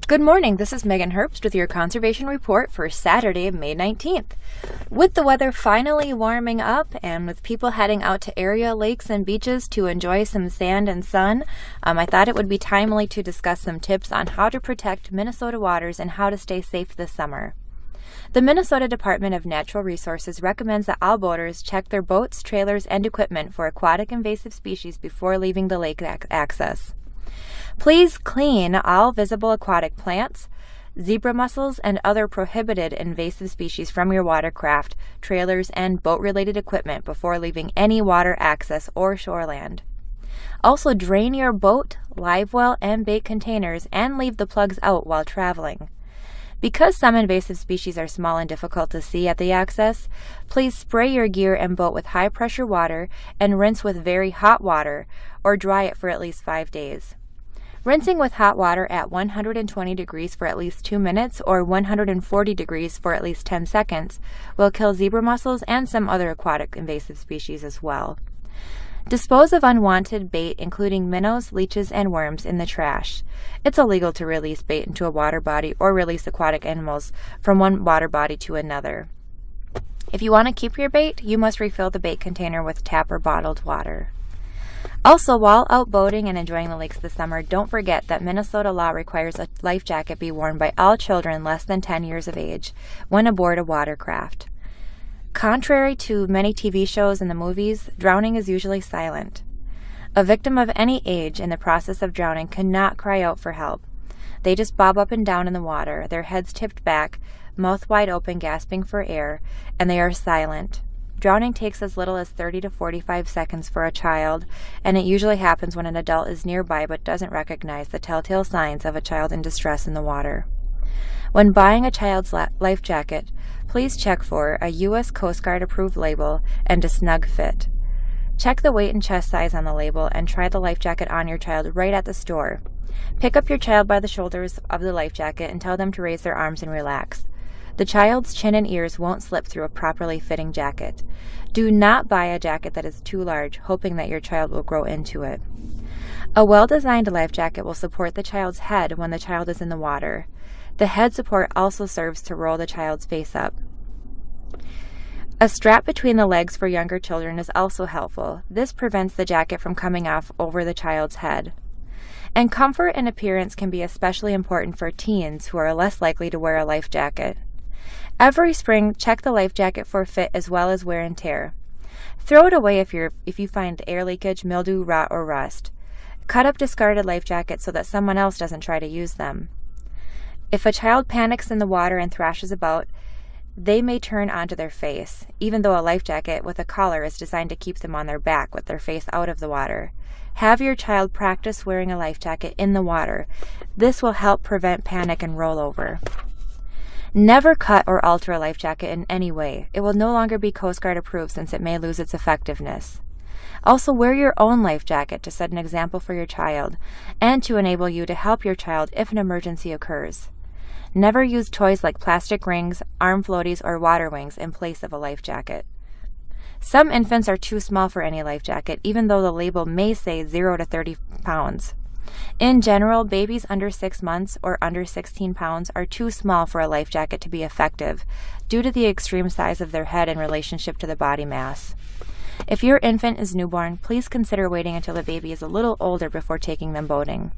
Good morning, this is Megan Herbst with your conservation report for Saturday, May 19th. With the weather finally warming up and with people heading out to area lakes and beaches to enjoy some sand and sun, I thought it would be timely to discuss some tips on how to protect Minnesota waters and how to stay safe this summer. The Minnesota Department of Natural Resources recommends that all boaters check their boats, trailers, and equipment for aquatic invasive species before leaving the lake access. Please clean all visible aquatic plants, zebra mussels, and other prohibited invasive species from your watercraft, trailers, and boat-related equipment before leaving any water access or shoreland. Also, drain your boat, live well, and bait containers and leave the plugs out while traveling. Because some invasive species are small and difficult to see at the access, please spray your gear and boat with high-pressure water and rinse with very hot water or dry it for at least 5 days. Rinsing with hot water at 120 degrees for at least 2 minutes or 140 degrees for at least 10 seconds will kill zebra mussels and some other aquatic invasive species as well. Dispose of unwanted bait, including minnows, leeches, and worms, in the trash. It's illegal to release bait into a water body or release aquatic animals from one water body to another. If you want to keep your bait, you must refill the bait container with tap or bottled water. Also, while out boating and enjoying the lakes this summer, don't forget that Minnesota law requires a life jacket be worn by all children less than 10 years of age when aboard a watercraft. Contrary to many TV shows and the movies, drowning is usually silent. A victim of any age in the process of drowning cannot cry out for help. They just bob up and down in the water, their heads tipped back, mouth wide open, gasping for air, and they are silent. Drowning takes as little as 30 to 45 seconds for a child, and it usually happens when an adult is nearby but doesn't recognize the telltale signs of a child in distress in the water. When buying a child's life jacket, please check for a U.S. Coast Guard approved label and a snug fit. Check the weight and chest size on the label and try the life jacket on your child right at the store. Pick up your child by the shoulders of the life jacket and tell them to raise their arms and relax. The child's chin and ears won't slip through a properly fitting jacket. Do not buy a jacket that is too large, hoping that your child will grow into it. A well-designed life jacket will support the child's head when the child is in the water. The head support also serves to roll the child's face up. A strap between the legs for younger children is also helpful. This prevents the jacket from coming off over the child's head. And comfort and appearance can be especially important for teens who are less likely to wear a life jacket. Every spring, check the life jacket for fit as well as wear and tear. Throw it away if you find air leakage, mildew, rot, or rust. Cut up discarded life jackets so that someone else doesn't try to use them. If a child panics in the water and thrashes about, they may turn onto their face, even though a life jacket with a collar is designed to keep them on their back with their face out of the water. Have your child practice wearing a life jacket in the water. This will help prevent panic and rollover. Never cut or alter a life jacket in any way. It will no longer be Coast Guard approved since it may lose its effectiveness. Also, wear your own life jacket to set an example for your child and to enable you to help your child if an emergency occurs. Never use toys like plastic rings, arm floaties, or water wings in place of a life jacket. Some infants are too small for any life jacket, even though the label may say 0 to 30 pounds. In general, babies under 6 months or under 16 pounds are too small for a life jacket to be effective due to the extreme size of their head in relationship to the body mass. If your infant is newborn, please consider waiting until the baby is a little older before taking them boating.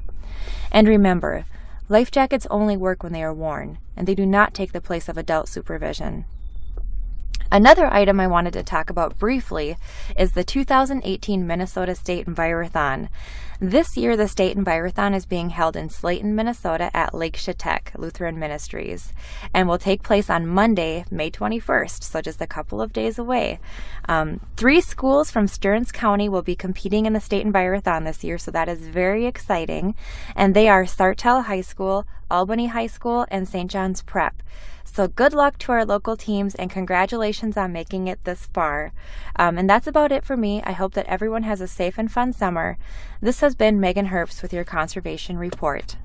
And remember, life jackets only work when they are worn, and they do not take the place of adult supervision. Another item I wanted to talk about briefly is the 2018 Minnesota State Envirothon. This year, the State Envirothon is being held in Slayton, Minnesota at Lake Chetek Lutheran Ministries and will take place on Monday, May 21st, so just a couple of days away. 3 schools from Stearns County will be competing in the State Envirothon this year, so that is very exciting. And they are Sartell High School, Albany High School, and St. John's Prep. So good luck to our local teams and congratulations on making it this far. And that's about it for me. I hope that everyone has a safe and fun summer. This has been Megan Herbst with your Conservation Report.